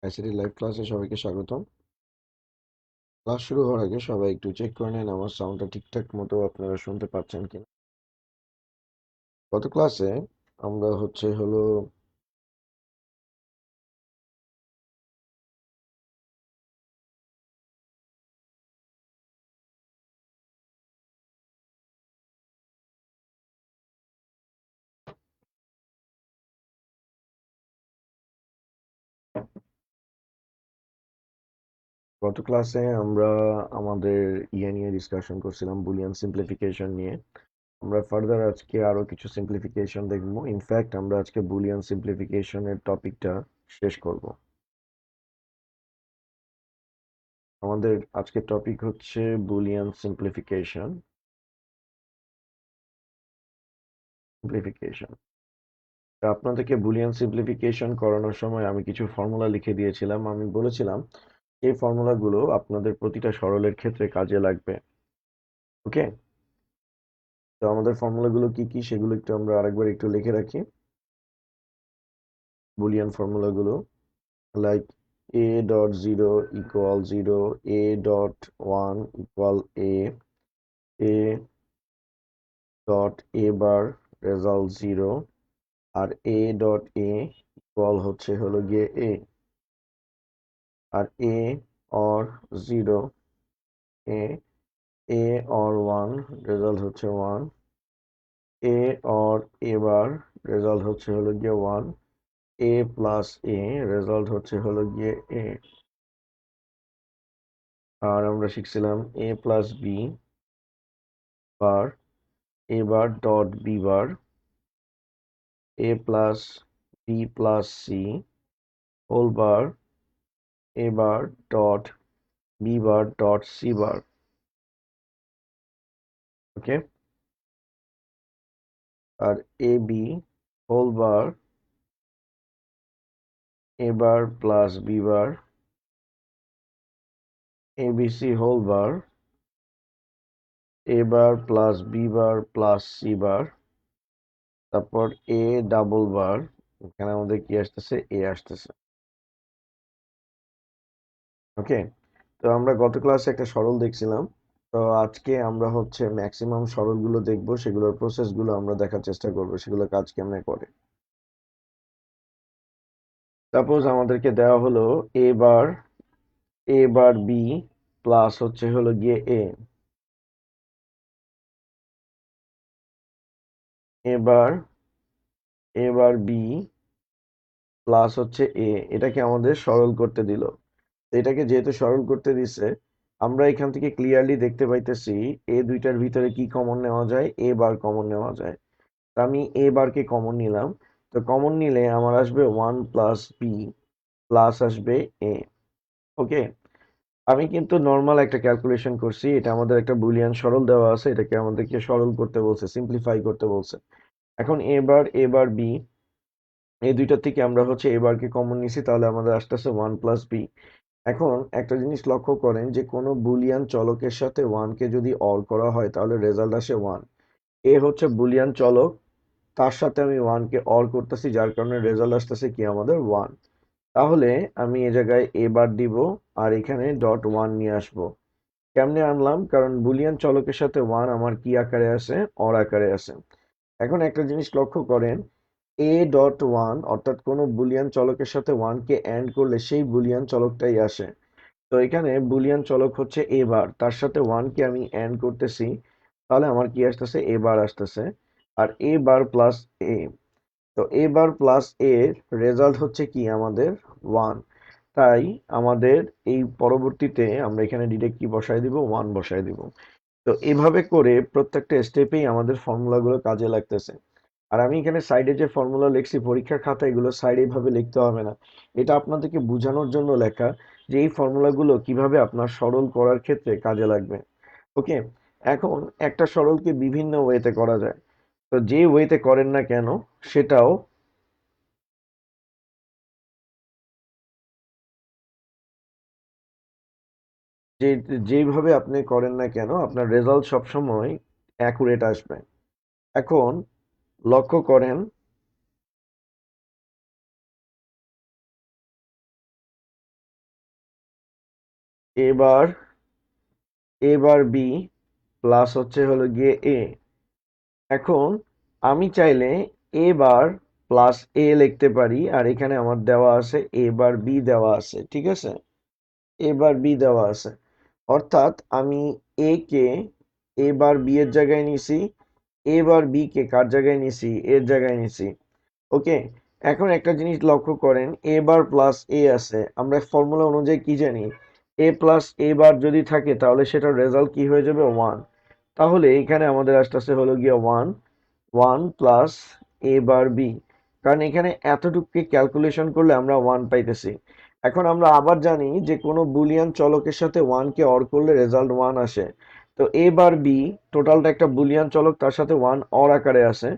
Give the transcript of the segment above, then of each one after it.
ICT live ক্লাসে সবাইকে স্বাগতম। ক্লাস শুরু হওয়ার আগে সবাই একটু চেক করে নেন আমার সাউন্ডটা ঠিকঠাক মতো আপনারা শুনতে পাচ্ছেন কিনা। গত ক্লাসে আমরা হলো গত ক্লাসে আমরা আমাদের নিয়ে ডিসকাশন করছিলাম, বুলিয়ান সিম্পলিফিকেশন নিয়ে। আমরা ফার্দার আজকে আরো কিছু সিম্পলিফিকেশন দেখবো। ইনফ্যাক্ট আমরা আজকে বুলিয়ান সিম্পলিফিকেশনের টপিকটা শেষ করব। আমাদের আজকের টপিক হচ্ছে বুলিয়ান সিম্পলিফিকেশন। আপনাদেরকে বুলিয়ান সিম্পলিফিকেশন করানোর সময় আমি কিছু ফর্মুলা লিখে দিয়েছিলাম। আমি বলেছিলাম এই ফর্মুলাগুলো আপনাদের প্রতিটা সরলের ক্ষেত্রে কাজে লাগবে। ওকে, তো আমাদের ফর্মুলাগুলো কি কি সেগুলো একটু আমরা আরেকবার একটু লিখে রাখি। বুলিয়ান ফর্মুলাগুলো like a dot 0 equal 0, a dot 1 equal a dot a bar result 0, আর a ডট a ইকুয়াল হলো গিয়ে a, আর a or 0, a or 1 result হচ্ছে 1, a or a bar result হলো গিয়ে 1, a প্লাস a রেজাল্ট হলো গিয়ে a। আর আমরা শিখছিলাম a plus b bar, a bar dot b bar, a plus b plus c whole bar, a bar dot b bar dot c bar. Okay, আর a b whole bar, a bar plus b bar, abc whole bar, a bar plus b bar plus c bar, তারপর a double বার, এখানে আমাদের কি আসতেছে, a আসতেছে। ওকে, তো আমরা গত ক্লাসে একটা সরল দেখছিলাম। তো আজকে আমরা ম্যাক্সিমাম সরলগুলো দেখবো, সেগুলোর প্রসেসগুলো আমরা দেখার চেষ্টা করবো, সেগুলো কাজ কেমনে করে। সাপোজ আমাদেরকে দেওয়া হলো a বার b প্লাস হলো গিয়ে a বার b প্লাস এটাকে আমাদের সরল করতে দিল। এটাকে যেহেতু সরল করতে দিছে, আমরা এখান থেকে ক্লিয়ারলি দেখতে পাইতেছি এ দুইটার ভিতরে কি কমন নেওয়া যায়, এ বার কমন নেওয়া যায়। তা আমি এ বারকে কমন নিলাম। তো কমন নিলে আমার আসবে 1 প্লাস বি প্লাস আসবে এ। ওকে, আমি কিন্তু নর্মাল একটা ক্যালকুলেশন করছি। এটা আমাদের একটা বুলিয়ান সরল দেওয়া আছে, এটাকে আমাদেরকে সরল করতে বলছে, সিম্পলিফাই করতে বলছে। এখন এ বার বি, এই দুইটার থেকে আমরা এ বারকে কমন নিছি, তাহলে আমাদের আসতেছে 1 প্লাস বি। এখন একটা জিনিস লক্ষ্য করেন যে কোনো বুলিয়ান চলকের সাথে 1 কে যদি অর করা হয় তাহলে রেজাল্ট আসে 1। এ হচ্ছে বুলিয়ান চলক, তার সাথে আমি 1 কে অর করতেছি, যার কারণে রেজাল্ট আসতেছে কি আমাদের 1। তাহলে আমি এ জায়গায় এ বার দিব আর এখানে ডট 1 নিয়ে আসবো। কেমনে আনলাম? কারণ বুলিয়ান চলকের সাথে 1 আমার কি আকারে আছে, অর আকারে আছে। এখন একটা জিনিস লক্ষ্য করেন, এ ডট 1 অর্থাৎ কোনো বুলিয়ান চলকের সাথে 1 কে অ্যান্ড করলে সেই বুলিয়ান চলকটাই আসে। তো এখানে বুলিয়ান চলক হচ্ছে এ বার, তার সাথে 1 কে আমি অ্যান্ড করতেছি, তাহলে আমার কি আসতেছে, এ বার আসতেছে। আর এ বার প্লাস এ, তো এ বার প্লাস এর রেজাল্ট হচ্ছে কি আমাদের 1। তাই আমাদের এই পরবর্তীতে আমরা এখানে ডিরেক্ট কি বসায় দিব, 1 বসায় দিব। তো এভাবে করে প্রত্যেকটা স্টেপেই আমাদের ফর্মুলাগুলো কাজে লাগতেছে। আর আমি এখানে সাইডে যে ফর্মুলা লিখছি পরীক্ষার খাতায়, এগুলো সাইডে এইভাবে লিখতে হবে না। এটা আপনাদেরকে বোঝানোর জন্য লেখা যে এই ফর্মুলাগুলো কিভাবে আপনার সরল করার ক্ষেত্রে কাজে লাগবে। ওকে, এখন একটা সরলকে বিভিন্ন ওয়েতে করা যায়। তো যে ওয়েতে করেন না কেন সেটাও, যে যেইভাবে আপনি করেন না কেন আপনার রেজাল্ট সবসময় অ্যাকুরেট আসবে। এখন লক্ষ্য করেন, এবার এবার বি প্লাস হচ্ছে হলো গিয়ে এ। এখন আমি চাইলে এ বার প্লাস এ লিখতে পারি, আর এখানে আমার দেওয়া আছে এ বার বি দেওয়া আছে, ঠিক আছে? এ বার বি দেওয়া আছে, অর্থাৎ আমি এ কে এ বার বি এর জায়গায় নিছি, এ বার বি কে কার জায়গায় নিছি, এর জায়গায় নিছি। ওকে, এখন একটা জিনিস লক্ষ্য করেন, এ বার প্লাস এ আছে, আমরা ফর্মুলা অনুযায়ী কি জানি, এ প্লাস এ বার যদি থাকে তাহলে সেটার রেজাল্ট কি হয়ে যাবে, ওয়ান। তাহলে এখানে আমাদের আসতেছে হলো গিয়ে one, one plus A bar B, কারণ এখানে এতটুকুকে ক্যালকুলেশন করলে আমরা ওয়ান পাইতেছি। এখন আমরা আবার জানি যে কোনো বুলিয়ান চলকের সাথে ওয়ানকে অর করলে রেজাল্ট ওয়ান আসে। তো এ বার বি টোটালটা একটা বুলিয়ান চলক, তার সাথে ওয়ান অর আকারে আসে,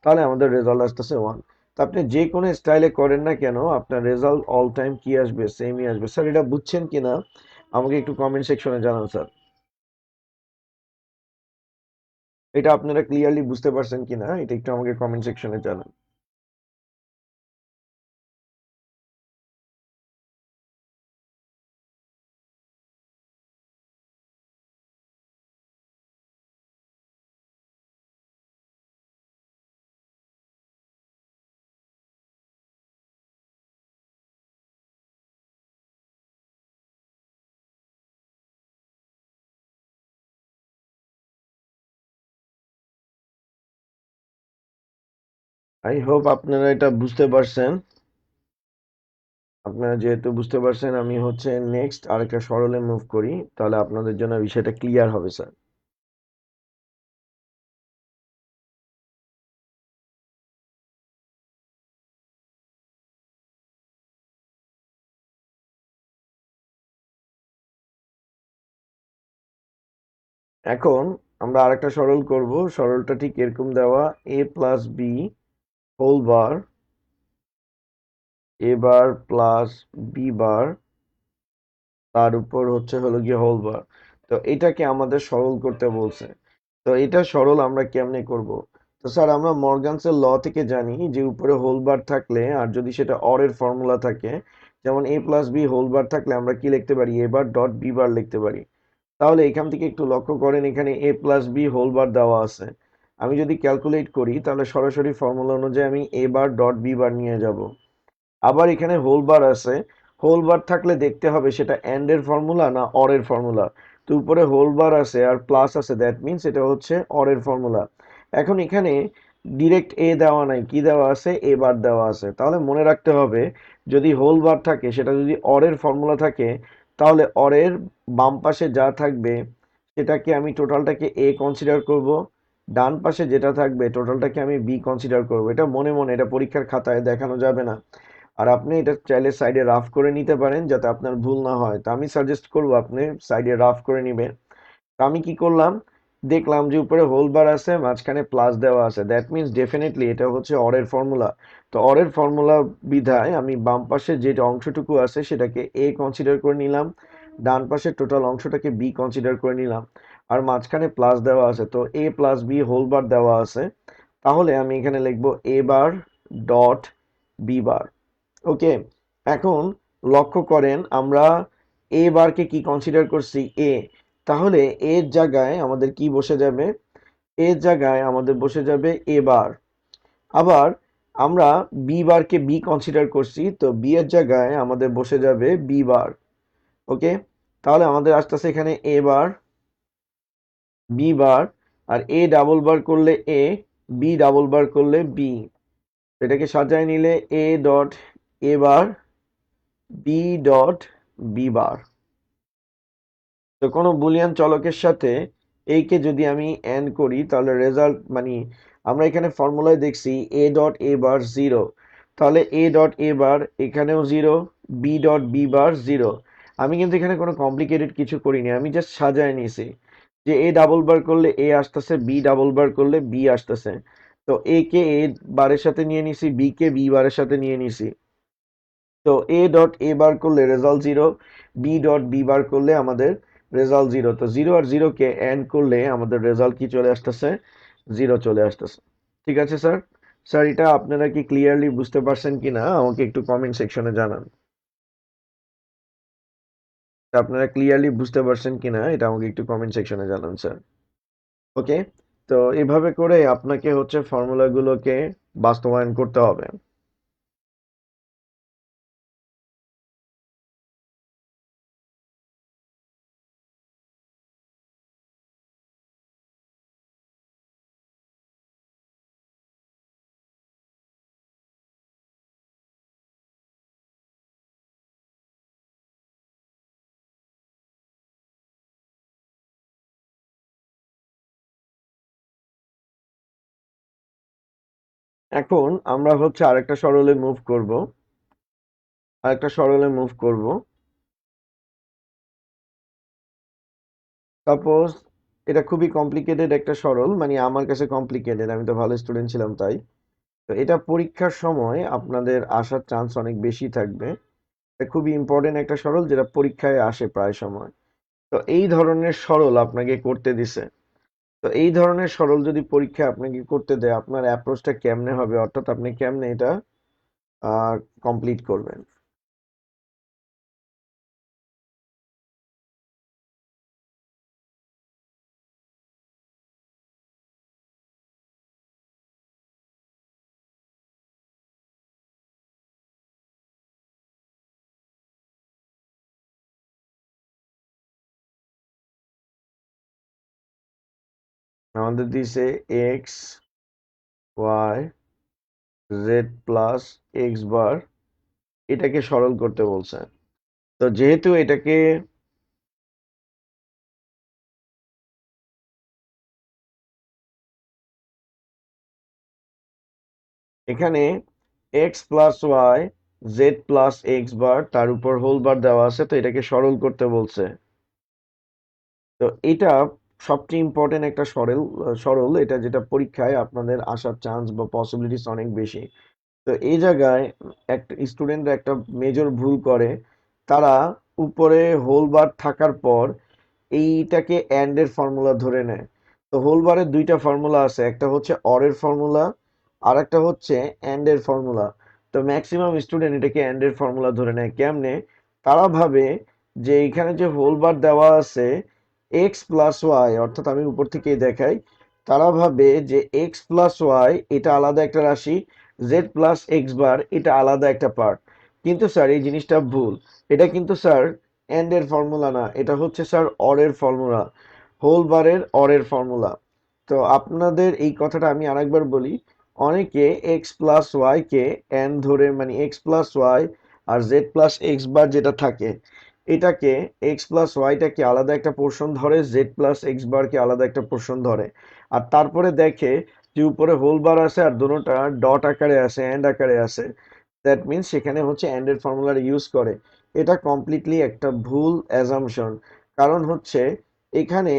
তাহলে আমাদের রেজাল্ট আসতেছে ওয়ান। তো আপনি যে কোনো স্টাইলে করেন না কেন, আপনার রেজাল্ট অল টাইম কি আসবে, সেমই আসবে। স্যার এটা বুঝছেন কিনা আমাকে একটু কমেন্ট সেকশনে জানান স্যার। এটা আপনারা ক্লিয়ারলি বুঝতে পারছেন কিনা এটা একটু আমাকে কমেন্ট সেকশনে জানান। আই হোপ আপনারা এটা বুঝতে পারছেন। আপনারা যেহেতু বুঝতে পারছেন, আমি হচ্ছে নেক্সট আরেকটা সরলে মুভ করি, তাহলে আপনাদের জন্য বিষয়টা ক্লিয়ার হবে স্যার। এখন আমরা আরেকটা সরল করব, সরলটা ঠিক এরকম দেওয়া, এ প্লাস বি হোল বার, এ বার প্লাস বি বার, তার উপর হচ্ছে হলো গিয়ে হোল বার। তো এটাকে আমাদের সরল করতে বলছে। তো এটা সরল আমরা কেমনে করব? তো স্যার আমরা মর্গানসের ল থেকে জানি যে উপরে হোল বার থাকলে আর যদি সেটা অর এর ফর্মুলা থাকে, যেমন এ প্লাস বি হোল বার থাকলে আমরা কি লিখতে পারি, এ বার ডট বি বার লিখতে পারি। তাহলে এখান থেকে একটু লক্ষ্য করেন, এখানে এ প্লাস বি হোল বার দেওয়া আছে। আমি যদি ক্যালকুলেট করি তাহলে সরাসরি ফর্মুলা অনুযায়ী আমি এ বার ডট বি বার নিয়ে যাব। আবার এখানে হোল বার আছে, হোল বার থাকলে দেখতে হবে সেটা এন্ড এর ফর্মুলা না অর এর ফর্মুলা। তো উপরে হোল বার আছে আর প্লাস আছে, দ্যাট মিনস এটা হচ্ছে অর এর ফর্মুলা। এখন এখানে ডিরেক্ট এ দেওয়া নাই, কি দেওয়া আছে, এ বার দেওয়া আছে। তাহলে মনে রাখতে হবে যদি হোল বার থাকে সেটা যদি অর এর ফর্মুলা থাকে, তাহলে অর এর বাম পাশে যা থাকবে সেটাকে আমি টোটালটাকে এ কনসিডার করব, ডান পাশে যেটা থাকবে টোটালটাকে আমি বি কনসিডার করব। এটা মনে মনে, এটা পরীক্ষার খাতায় দেখানো যাবে না। আর আপনি এটা চাইলে সাইডে রাফ করে নিতে পারেন যাতে আপনার ভুল না হয়। তো আমি সাজেস্ট করবো আপনি সাইডে রাফ করে নিবেন। তো আমি কি করলাম, দেখলাম যে উপরে হোল বার আছে, মাঝখানে প্লাস দেওয়া আছে, দ্যাট মিনস ডেফিনেটলি এটা হচ্ছে অরের ফর্মুলা। তো অরের ফর্মুলা বিধায় আমি বাম পাশে যে অংশটুকু আছে সেটাকে এ কনসিডার করে নিলাম, ডান পাশে টোটাল অংশটাকে বি কনসিডার করে নিলাম, আর মাঝখানে প্লাস দেওয়া আছে, তো এ প্লাস বি হোল বার দেওয়া আছে। তাহলে আমি এখানে লিখবো এ বার ডট বি বার। ওকে, এখন লক্ষ্য করেন আমরা এ বারকে কি কনসিডার করছি, এ। তাহলে এর জায়গায় আমাদের কি বসে যাবে, এর জায়গায় আমাদের বসে যাবে এ বার। আবার আমরা বি বারকে বি কনসিডার করছি, তো বি এর জায়গায় আমাদের বসে যাবে বি বার। ওকে, তাহলে আমাদের আসতেছে এখানে A bar, B bar, R A double বার করলে এ, বি ডাবল বার করলে বি। এটাকে সাজায় নিলে A dot A bar, B dot B bar. তো কোনো বুলিয়ান চলকের সাথে এই কে যদি আমি এন্ড করি তাহলে রেজাল্ট মানে আমরা এখানে ফর্মুলায় দেখছি এ ডট এ বার জিরো, তাহলে এ ডট এ বার এখানেও zero, B dot B bar zero. আমি কিন্তু এখানে কোনো কমপ্লিকেটেড কিছু করিনি, আমি জাস্ট সাজায় নিয়েছি যে এ ডাবল বার করলে এ আসতেছে, বি ডাবল বার করলে বি আসতেছে। তো এ কে এ বারের সাথে নিয়ে নিছি, বি কে বি বারের সাথে নিয়ে নিছি। তো এ ডট এ বার করলে result zero, B dot B bar করলে আমাদের রেজাল্ট জিরো। তো জিরো আর জিরো কে এন্ড করলে আমাদের রেজাল্ট কি চলে আসতেছে, জিরো চলে আসতেছে। ঠিক আছে স্যার। স্যার এটা আপনারা কি ক্লিয়ারলি বুঝতে পারছেন কিনা আমাকে একটু কমেন্ট সেকশনে জানান। আপনারা ক্লিয়ারলি বুঝতে পারছেন কিনা এটা আমাকে একটু কমেন্ট সেকশনে জানান স্যার। ওকে, তো এভাবে করে আপনাকে হচ্ছে ফর্মুলাগুলোকে বাস্তবায়ন করতে হবে। এখন আমরা হচ্ছে আরেকটা সরলে মুভ করব। সাপোজ এটা খুবই কমপ্লিকেটেড একটা সরল, মানে আমার কাছে কমপ্লিকেটেড, আমি তো ভালো স্টুডেন্ট ছিলাম তাই। তো এটা পরীক্ষার সময় আপনাদের আসার চান্স অনেক বেশি থাকবে। এটা খুবই ইম্পর্টেন্ট একটা সরল যেটা পরীক্ষায় আসে প্রায় সময়। তো এই ধরনের সরল আপনাকে করতে দিছে। তো এই ধরনের সরল যদি পরীক্ষায় আপনাকে করতে দেয়, আপনার অ্যাপ্রোচটা কেমনে হবে, অর্থাৎ আপনি কেমনে এটা কমপ্লিট করবেন। আমাদের দিছে x y z plus x bar, এটাকে সরল করতে বলছে। তো যেহেতু এটাকে এখানে x plus y z plus x bar তার উপর হোল বার দেওয়া আছে, তো এটাকে সরল করতে বলছে। তো এটা সবচেয়ে ইম্পর্টেন্ট একটা সরল এটা, যেটা পরীক্ষায় আপনাদের আসার চান্স বা পসিবিলিটিস অনেক বেশি। তো এই জায়গায় একটা স্টুডেন্টরা একটা মেজর ভুল করে, তারা উপরে হোল বার থাকার পর এইটাকে অ্যান্ড এর ফর্মুলা ধরে নেয়। তো হোল বারের দুইটা ফর্মুলা আছে, একটা হচ্ছে অর এর ফর্মুলা আর একটা হচ্ছে অ্যান্ড এর ফর্মুলা। তো ম্যাক্সিমাম স্টুডেন্ট এটাকে অ্যান্ড এর ফর্মুলা ধরে নেয়। কেমনে? তারা ভাবে যে এখানে যে হোল বার দেওয়া আছে এক্স প্লাস ওয়াই, অর্থাৎ আমি উপর থেকেই দেখাই, তারা ভাবে যে এক্স প্লাস ওয়াই এটা আলাদা একটা রাশি, জেড প্লাস এক্স বার এটা আলাদা একটা পার্ট। কিন্তু স্যার এই জিনিসটা ভুল। এটা কিন্তু স্যার এন্ড এর ফর্মুলা না, এটা হচ্ছে স্যার অর এর ফর্মুলা, হোল বারের অর এর ফর্মুলা। তো আপনাদের এই কথাটা আমি আরেকবার বলি, অনেকে এক্স প্লাস ওয়াই কে এন ধরে, মানে এক্স প্লাস ওয়াই আর জেড প্লাস এক্স বার যেটা থাকে, এটাকে এক্স প্লাস ওয়াইটাকে আলাদা একটা পোর্শন ধরে, জেড প্লাস এক্স বারকে আলাদা একটা পোর্শন ধরে, আর তারপরে দেখে যে উপরে হোল বার আছে আর দুটোটা ডট আকারে আছে, এন্ড আকারে আছে, দ্যাট মিনস সেখানে হচ্ছে এন্ড এর ফর্মুলার ইউজ করে। এটা কমপ্লিটলি একটা ভুল অ্যাজাম্পশন। কারণ হচ্ছে এখানে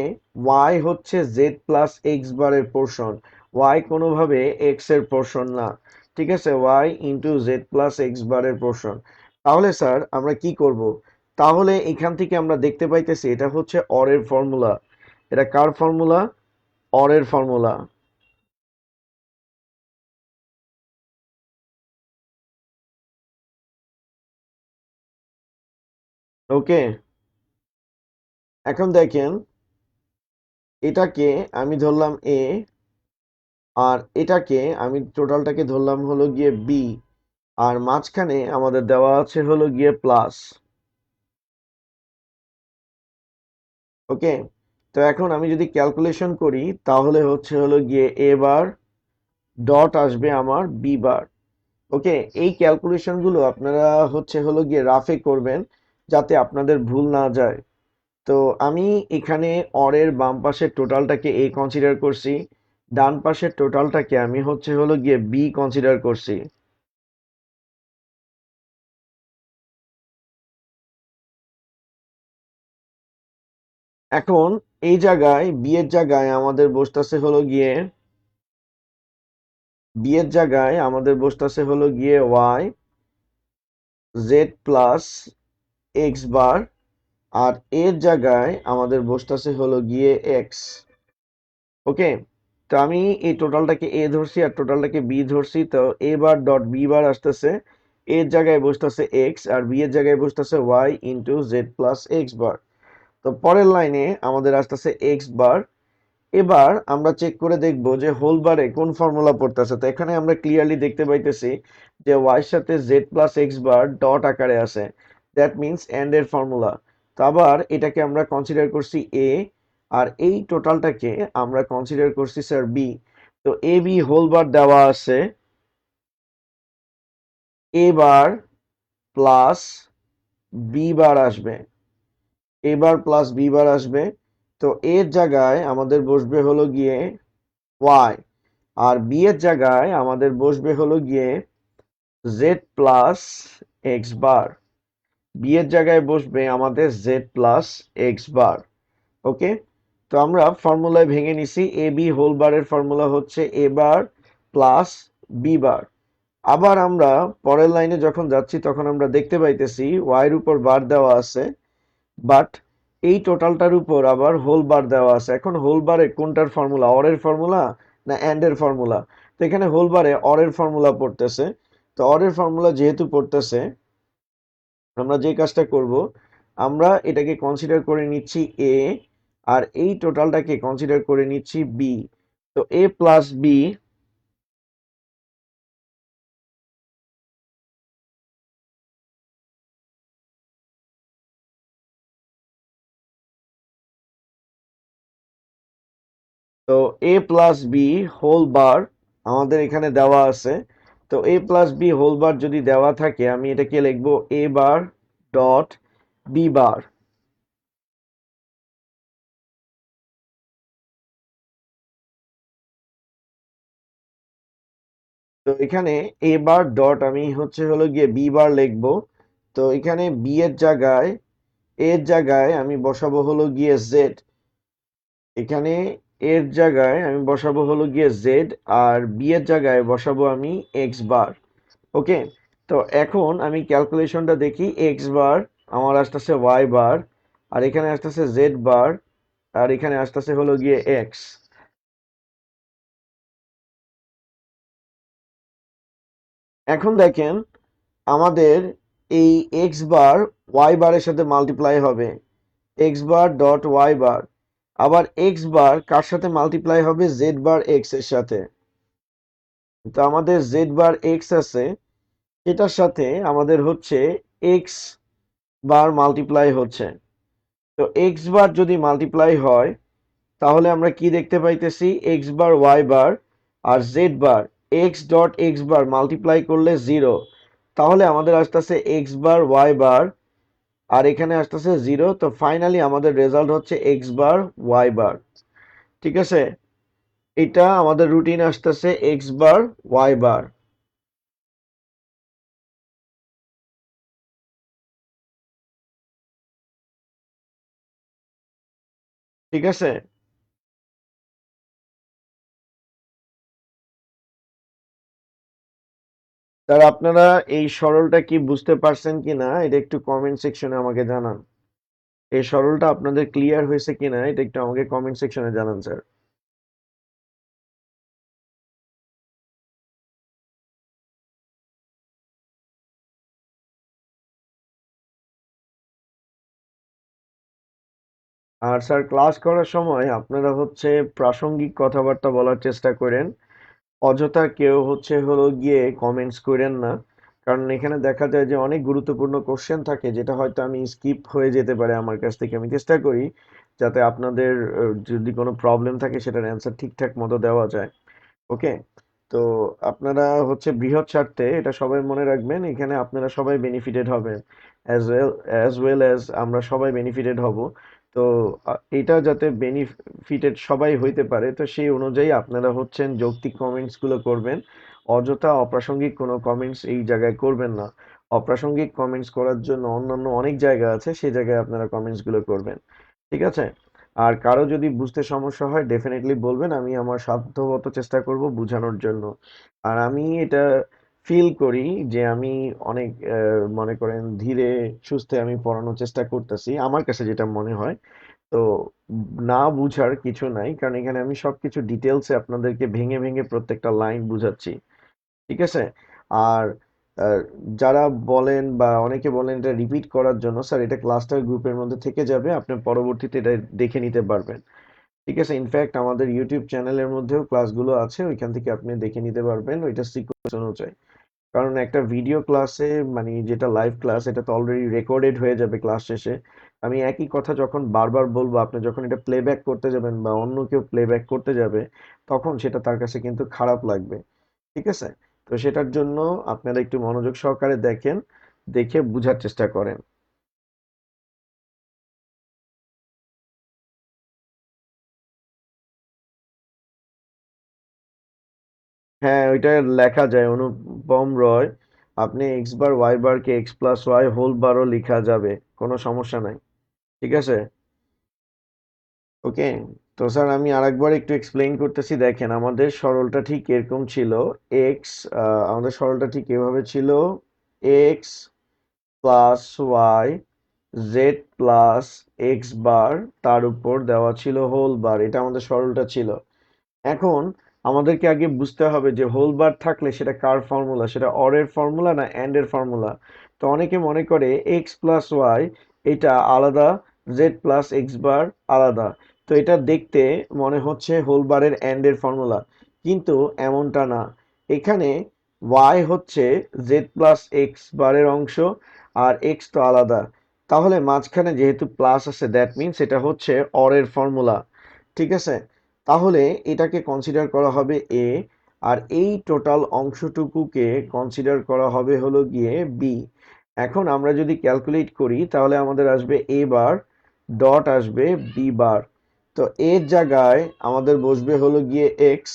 y হচ্ছে z প্লাস এক্স বারের পোর্শন, y কোনোভাবে x এর পোর্শন না। ঠিক আছে, y into z plus x বারের পোর্শন। তাহলে স্যার আমরা কি করব? তাহলে এখান থেকে আমরা দেখতে পাইতেছি এটা হচ্ছে অর এর ফর্মুলা। এটা কার ফর্মুলা? অর এর ফর্মুলা। ওকে, এখন দেখেন, এটাকে আমি ধরলাম এ, আর এটাকে আমি টোটালটাকে ধরলাম হলো গিয়ে বি, আর মাঝখানে আমাদের দেওয়া আছে হলো গিয়ে প্লাস। ওকে, তো এখন আমি যদি ক্যালকুলেশন করি তাহলে হচ্ছে হলো গিয়ে এ বার ডট আসবে আমার বি বার। ওকে, এই ক্যালকুলেশন গুলো আপনারা হচ্ছে হলো গিয়ে রাফে করবেন যাতে আপনাদের ভুল না যায়। তো আমি এখানে অরের বাম পাশের টোটালটাকে এ কনসিডার করছি, ডান পাশের টোটালটাকে আমি হচ্ছে হলো গিয়ে বি কনসিডার করছি। এখন এই জায়গায় বি এর জায়গায় আমাদের বসতেছে হলো গিয়ে Y z plus x bar, আর এর জায়গায় আমাদের বসতেছে হলো গিয়ে এক্স। ওকে, তো আমি এই টোটালটাকে এ ধরছি আর টোটালটাকে বি ধরছি, তো এ বার ডট বি বার আসতেছে এর জায়গায় বসতেছে এক্স আর বি এর জায়গায় বসতেছে y into z plus x bar. তো পরের লাইনে আমাদের আসতেছে এক্স বার। এবার আমরা চেক করে দেখব যে হোল বারে কোন ফর্মুলা পড়তেছে। তো এখানে আমরা ক্লিয়ারলি দেখতে পাইতেছি যে ওয়াই এর সাথে Z plus x bar dot আকারে আছে, দ্যাট মিনস এন্ড এর ফর্মুলা। তো আবার এটাকে আমরা কনসিডার করছি এ, আর এই টোটালটাকে আমরা কনসিডার করছি স্যার বি। তো এ বি হোল বার দেওয়া আছে এ বার প্লাস বি বার আসবে, এ বার প্লাস বি বার আসবে। তো এর জায়গায় আমাদের বসবে হলো গিয়ে ওয়াই, আর বি এর জায়গায় আমাদের বসবে হলো গিয়ে Z plus x bar. B এর জায়গায় বসবে আমাদের জেড প্লাস এক্স বার। ওকে, তো আমরা ফর্মুলায় ভেঙে নিছি। এ বি হোল বারের ফর্মুলা হচ্ছে এ বার প্লাস বি বার। আবার আমরা পরের লাইনে যখন যাচ্ছি তখন আমরা দেখতে পাইতেছি ওয়াই এর উপর বার দেওয়া আছে, বাট এই টোটালটার উপর আবার হোল বার দেওয়া আছে। এখন হোল বারে কোনটার ফর্মুলা, অর এর ফর্মুলা না এন্ড এর ফর্মুলা? তো এখানে হোল বারে অর এর ফর্মুলা পড়তেছে। তো অর এর ফর্মুলা যেহেতু পড়তেছে, আমরা যে কাজটা করব, আমরা এটাকে কনসিডার করে নিচ্ছি এ, আর এই টোটালটাকে কনসিডার করে নিচ্ছি বি। তো এ প্লাস বি, তো এ প্লাস বি হোল বার আমাদের এখানে দেওয়া আছে। তো এ প্লাস বি হোল বার যদি দেওয়া থাকে, আমি এটাকে লিখবো এ বার ডট বি বার। তো এখানে এ বার ডট আমি হচ্ছে হলো গিয়ে বি বার লিখবো। তো এখানে বি এর জায়গায়, এর জায়গায় আমি বসাবো হলো গিয়ে জেড। এখানে এর জায়গায় আমি বসাবো হলো গিয়ে জেড, আর বি এর জায়গায় বসাবো আমি এক্স বার। ওকে, তো এখন আমি ক্যালকুলেশনটা দেখি। এক্স বার আমার আসতেছে ওয়াই বার, আর এখানে আসতেছে জেড বার, আর এখানে আসতেছে হলো গিয়ে এক্স। এখন দেখেন আমাদের এই এক্স বার ওয়াই বারের সাথে মাল্টিপ্লাই হবে, x bar dot y bar. আবার এক্স বার কার সাথে মাল্টিপ্লাই হবে, জেড বার এক্স এর সাথে। তো আমাদের জেড বার এক্স আছে, এটার সাথে আমাদের হচ্ছে এক্স বার মাল্টিপ্লাই হচ্ছে। তো এক্স বার যদি মাল্টিপ্লাই হয়, তাহলে আমরা কি দেখতে পাইতেছি, এক্স বার ওয়াই বার আর Z bar x dot x bar multiply করলে জিরো। তাহলে আমাদের আসতেছে এক্স বার ওয়াই বার, আর এখানে আসতেছে জিরো। তো ফাইনালি আমাদের রেজাল্ট হচ্ছে এক্স বার ওয়াই বার। ঠিক আছে, এটা আমাদের রুটিন আসতেছে এক্স বার ওয়াই বার। ঠিক আছে স্যার, আপনারা এই সরলটা কি বুঝতে পারছেন কিনা এটা একটু কমেন্ট সেকশনে আমাকে জানান। এই সরলটা আপনাদের ক্লিয়ার হয়েছে কিনা এটা একটু আমাকে কমেন্ট সেকশনে জানান স্যার। আর স্যার ক্লাস করার সময় আপনারা হচ্ছে প্রাসঙ্গিক কথাবার্তা বলার চেষ্টা করেন, অযথা কেউ হচ্ছে হলো গিয়ে কমেন্টস করেন না। কারণ এখানে দেখা যায় যে অনেক গুরুত্বপূর্ণ কোশ্চেন থাকে যেটা হয়তো আমি স্কিপ হয়ে যেতে পারে আমার কাছ থেকে। আমি চেষ্টা করি যাতে আপনাদের যদি কোনো প্রবলেম থাকে সেটার অ্যান্সার ঠিকঠাক মতো দেওয়া যায়। ওকে, তো আপনারা হচ্ছে বৃহৎ স্বার্থে এটা সবাই মনে রাখবেন, এখানে আপনারা সবাই বেনিফিটেড হবেন, অ্যাজ ওয়েল অ্যাজ আমরা সবাই বেনিফিটেড হব। তো এটা যাতে বেনিফিটেড সবাই হইতে পারে, তো সেই অনুযায়ী আপনারা হচ্ছেন যৌক্তিক কমেন্টস গুলো করবেন। অযথা অপ্রাসঙ্গিক কোনো কমেন্টস এই জায়গায় করবেন না। অপ্রাসঙ্গিক কমেন্টস করার জন্য অন্যান্য অনেক জায়গা আছে, সেই জায়গায় আপনারা কমেন্টস গুলো করবেন। ঠিক আছে, আর কারো যদি বুঝতে সমস্যা হয় ডেফিনেটলি বলবেন, আমি আমার সাধ্যমত চেষ্টা করব বোঝানোর জন্য। আর আমি এটা ফিল করি যে আমি অনেক মনে করেন ধীরে সুস্থে আমি পড়ানোর চেষ্টা করতেছি, আমার কাছে যেটা মনে হয়। তো না বুঝার কিছু নাই, কারণ এখানে আমি সবকিছু ডিটেলসে আপনাদেরকে ভেঙে ভেঙে প্রত্যেকটা লাইন বুঝাচ্ছি। ঠিক আছে, আর আর যারা বলেন বা অনেকে বলেন এটা রিপিট করার জন্য, স্যার এটা ক্লাসটার গ্রুপের মধ্যে থেকে যাবে, আপনি পরবর্তীতে এটা দেখে নিতে পারবেন। ঠিক আছে, ইনফ্যাক্ট আমাদের ইউটিউব চ্যানেলের মধ্যেও ক্লাসগুলো আছে, ওইখান থেকে আপনি দেখে নিতে পারবেন ওইটা সিকোয়েন্স অনুযায়ী। কারণ একটা ভিডিও ক্লাসে, মানে যেটা লাইভ ক্লাস, এটা তো অলরেডি রেকর্ডেড হয়ে যাবে ক্লাস শেষে। আমি একই কথা যখন বারবার বলবো, আপনি যখন এটা প্লেব্যাক করতে যাবেন বা অন্য কেউ প্লেব্যাক করতে যাবে, তখন সেটা তার কাছে কিন্তু খারাপ লাগবে। ঠিক আছে, তো সেটার জন্য আপনারা একটু মনোযোগ সহকারে দেখেন, দেখে বুঝার চেষ্টা করেন। হ্যাঁ, ওইটা লেখা যায় অনুপম রয়। আপনি এক্স বার ওয়াই বারকে এক্স প্লাস ওয়াই হোল বারও লেখা যাবে, কোনো সমস্যা নাই। ঠিক আছে, ওকে। তো স্যার আমি আরেকবার একটু এক্সপ্লেইন করতেছি, দেখেন আমাদের সরলটা ঠিক এরকম ছিল। এক্স, আমাদের সরলটা ঠিক এভাবে ছিল, x plus y z plus x bar, তার উপর দেওয়া ছিল হোল বার, এটা আমাদের সরলটা ছিল। এখন আমাদেরকে আগে বুঝতে হবে যে হোল বার থাকলে সেটা কার ফর্মুলা, সেটা অর এর ফর্মুলা না অ্যান্ড এর ফর্মুলা। তো অনেকে মনে করে এক্স প্লাস ওয়াই এটা আলাদা, জেড প্লাস এক্স বার আলাদা, তো এটা দেখতে মনে হচ্ছে হোল বারের অ্যান্ড এর ফর্মুলা, কিন্তু এমনটা না। এখানে ওয়াই হচ্ছে জেড প্লাস এক্স বারের অংশ, আর এক্স তো আলাদা, তাহলে মাঝখানে যেহেতু প্লাস আছে দ্যাট মিনস এটা হচ্ছে অর এর ফর্মুলা। ঠিক আছে, তাহলে এটাকে কনসিডার করা হবে এ, আর এই টোটাল অংশটুকুকে কনসিডার করা হবে হলো গিয়ে বি। এখন আমরা যদি ক্যালকুলেট করি তাহলে আমাদের আসবে এ বার ডট আসবে বি বার। তো এর জায়গায় আমাদের বসবে হলো গিয়ে এক্স,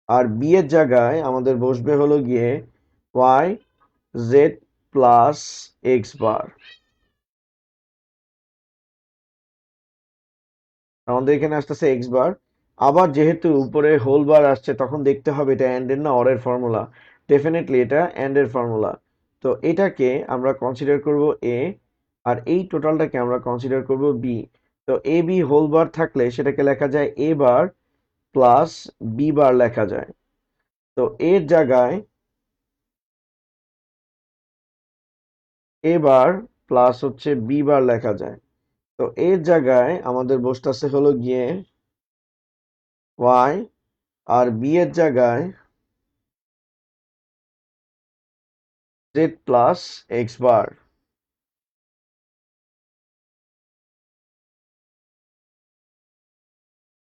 আর বি এর জায়গায় আমাদের বসবে হলো গিয়ে Y z plus x bar. আমাদের এখানে আসতেছে এক্স বার। আবার যেহেতু উপরে হোল বার আসছে, তখন দেখতে হবে এটা অ্যান্ড এর না অর এর ফর্মুলা। ডেফিনেটলি এটা অ্যান্ড এর ফর্মুলা। তো এটাকে আমরা কনসিডার করব এ, আর এই টোটালটাকে আমরা কনসিডার করব বি। তো এ বি হোল বার থাকলে সেটাকে লেখা যায় এ বার প্লাস বি বার লেখা যায়। তো এর জায়গায় এ বার প্লাস হচ্ছে বি বার লেখা যায়। তো এর জায়গায় আমাদের বসতেছে হলো গিয়ে ওয়াই, আর বি এর জায়গায় জেড প্লাস এক্স বার।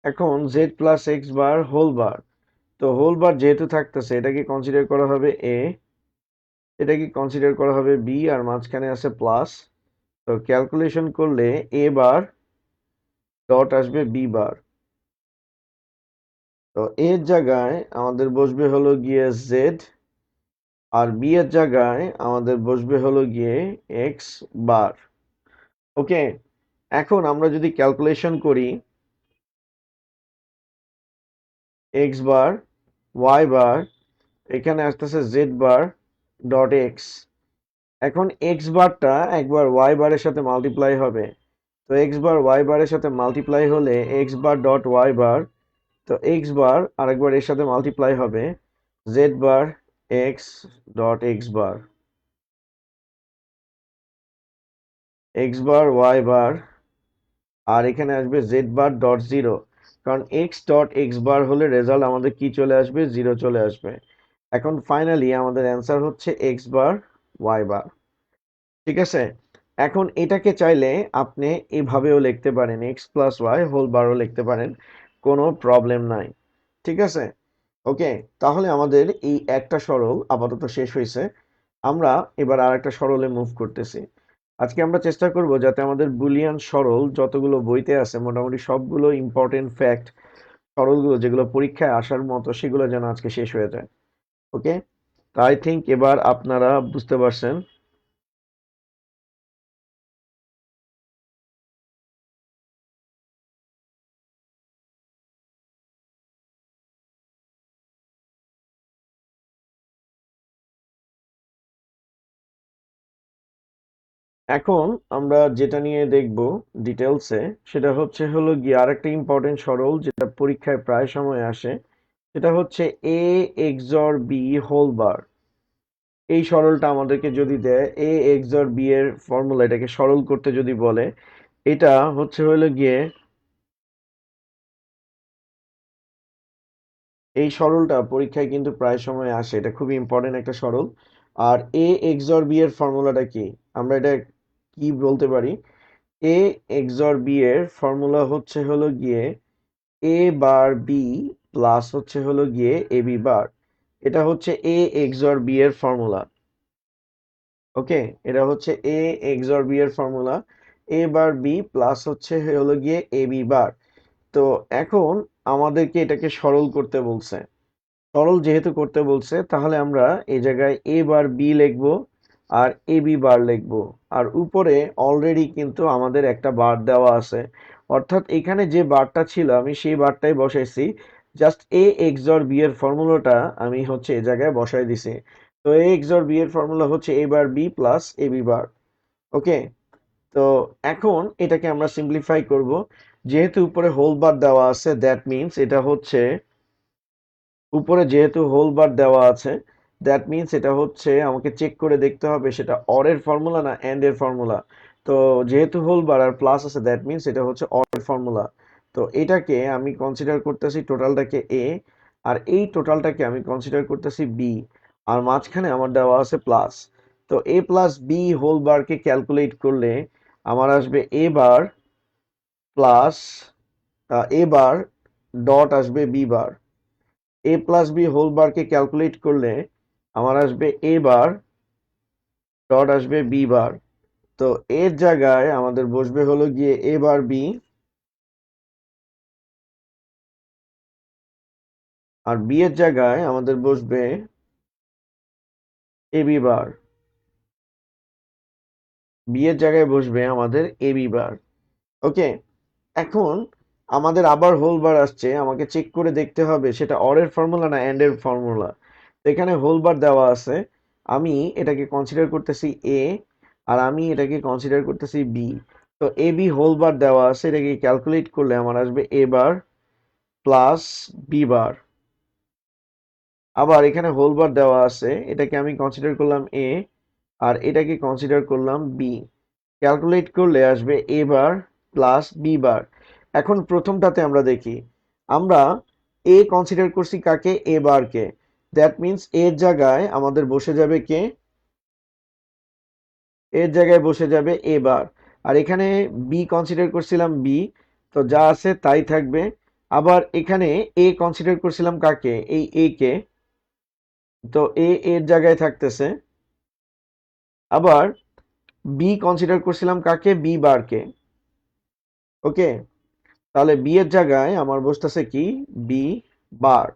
এখন Z plus x bar whole bar, তো হোল বার যেহেতু থাকতেছে এটাকে কনসিডার করা হবে এ, এটাকে কনসিডার করা হবে বি, আর মাঝখানে আছে প্লাস। তো ক্যালকুলেশন করলে এ বার ডট আসবে বি বার। তো এর জায়গায় আমাদের বসবে হলো গিয়ে জেড, আর বি এর জায়গায় আমাদের বসবে হলো গিয়ে এক্স বার। ওকে, এখন আমরা যদি ক্যালকুলেশন করি এক্স বার ওয়াই বার, এখানে আসতেছে জেড বার ডট এক্স। এখন এক্স বারটা একবার ওয়াই বারের সাথে মাল্টিপ্লাই হবে, তো এক্স বার ওয়াই বারের সাথে মাল্টিপ্লাই হলে x bar dot y bar, তো এক্স বার আরেকবার এর সাথে মাল্টিপ্লাই হবে Z bar x dot x bar, x bar y bar, আর এখানে আসবে জেড বার ডট জিরো। কারণ এক্স ডট এক্স বার হলে রেজাল্ট আমাদের কি চলে আসবে, জিরো চলে আসবে। এখন ফাইনালি আমাদের অ্যান্সার হচ্ছে এক্স বার ওয়াই বার। ঠিক আছে, এখন এটাকে চাইলে আপনি এভাবেও লিখতে পারেন, এক্স প্লাস ওয়াই হোল বারও লিখতে পারেন, কোনো প্রবলেম নাই। ঠিক আছে, ওকে। তাহলে আমাদের এই একটা সরল আপাতত শেষ হয়েছে, আমরা এবার আর একটা সরলে মুভ করতেছি। আজকে আমরা চেষ্টা করব যাতে আমাদের বুলিয়ান সরল যতগুলো বইতে আছে মোটামুটি সবগুলো ইম্পর্টেন্ট ফ্যাক্ট, সরলগুলো যেগুলো পরীক্ষায় আসার মতো সেগুলো যেন আজকে শেষ হয়ে যায়। ওকে, তো আই থিঙ্ক এবার আপনারা বুঝতে পারছেন। এখন আমরা যেটা নিয়ে দেখব ডিটেলসে, সেটা হচ্ছে হলো গিয়ে আরেকটা ইম্পর্টেন্ট সরল যেটা পরীক্ষায় প্রায় সময় আসে, এটা হচ্ছে এ এক্সর বি হোল বার। এই সরলটা আমাদেরকে যদি দেয় এ এক্সর বি এর ফর্মুলা, এটাকে সরল করতে যদি বলে, এটা হচ্ছে হলো গিয়ে এই সরলটা পরীক্ষায় কিন্তু প্রায় সময় আসে, এটা খুবই ইম্পর্টেন্ট একটা সরল। আর এ এক্সর বি এর ফর্মুলাটা কি, আমরা এটা কি বলতে পারি, এ এক্সর বি এর ফর্মুলা হচ্ছে হলো গিয়ে এ বার বি প্লাস হচ্ছে হলো গিয়ে এ বি বার। এটা হচ্ছে এ এক্সর বি এর ফর্মুলা। ওকে, এটা হচ্ছে এ এক্সর বি এর formula, A bar B plus হচ্ছে হলো গিয়ে এ বি বার। তো এখন আমাদেরকে এটাকে সরল করতে বলছে। সরল যেহেতু করতে বলছে, তাহলে আমরা এই জায়গায় এ বার বি লিখবো আর এ বি বার লিখবো। আর উপরে অলরেডি কিন্তু আমাদের একটা বার দেওয়া আছে, অর্থাৎ এখানে যে বারটা ছিল আমি সেই বারটাই বসাইছি। জাস্ট এ এক্সর বি এর ফর্মুলাটা আমি হচ্ছে এই জায়গায় বসাই দিছি। তো এ এক্সর বি এর ফর্মুলা হচ্ছে এ bar B plus A B বার। ওকে, তো এখন এটাকে আমরা সিম্পলিফাই করব। যেহেতু উপরে হোল বার দেওয়া আছে, দ্যাট মিন্স এটা হচ্ছে উপরে যেহেতু হোল বার দেওয়া আছে, দ্যাট মিন্স এটা হচ্ছে আমাকে চেক করে দেখতে হবে সেটা অর এর ফর্মুলা না এন্ড এর ফর্মুলা। তো যেহেতু হোল বার আর প্লাস আছে, দ্যাট মিন্স এটা হচ্ছে অর এর ফর্মুলা। তো এটাকে আমি কনসিডার করতেছি টোটালটাকে এ, আর এই টোটালটাকে আমি কনসিডার করতেছি বি, আর মাঝখানে আমার দেওয়া আছে প্লাস। তো এ প্লাস বি হোল বারকে ক্যালকুলেট করলে আমার আসবে এ বার প্লাস এ বার ডট আসবে বি বার। এ প্লাস বি হোল বারকে ক্যালকুলেট করলে আমার আসবে এ বার ডট আসবে বি বার। তো এর জায়গায় আমাদের বসবে হলো গিয়ে এ বার বি, আর বি এর জায়গায় আমাদের বসবে এ বি বার। বি এর জায়গায় বসবে আমাদের এ বি বার। ওকে, এখন আমাদের আবার হোল বার আসছে, আমাকে চেক করে দেখতে হবে সেটা অর এর ফর্মুলা না এন্ড এর ফর্মুলা। তো এখানে হোল বার দেওয়া আছে, আমি এটাকে কনসিডার করতেছি এ, আর আমি এটাকে কনসিডার করতেছি বি। তো এ বি হোল বার দেওয়া আছে, এটাকে ক্যালকুলেট করলে আমার আসবে এ বার প্লাস বি বার। আবার এখানে হোল বার দেওয়া আছে, এটাকে আমি কনসিডার করলাম এ, আর এটাকে কনসিডার করলাম বি। ক্যালকুলেট করলে আসবে এ বার প্লাস বি বার। এখন প্রথমটাতে আমরা দেখি, আমরা এ কনসিডার করছি কাকে, এ বারকে। দ্যাট মিন্স এর জায়গায় আমাদের বসে যাবে কে, এর জায়গায় বসে যাবে এ বার। আর এখানে বি কনসিডার করছিলাম বি, তো যা আছে তাই থাকবে। আবার এখানে এ কনসিডার করছিলাম কাকে, এই এ কে, তো এ এর জায়গায় থাকতেছে। আবার বি কনসিডার করছিলাম কাকে, বি বারকে। ওকে, তাহলে বি এর জায়গায় আমার বসতেছে কি, বি বার।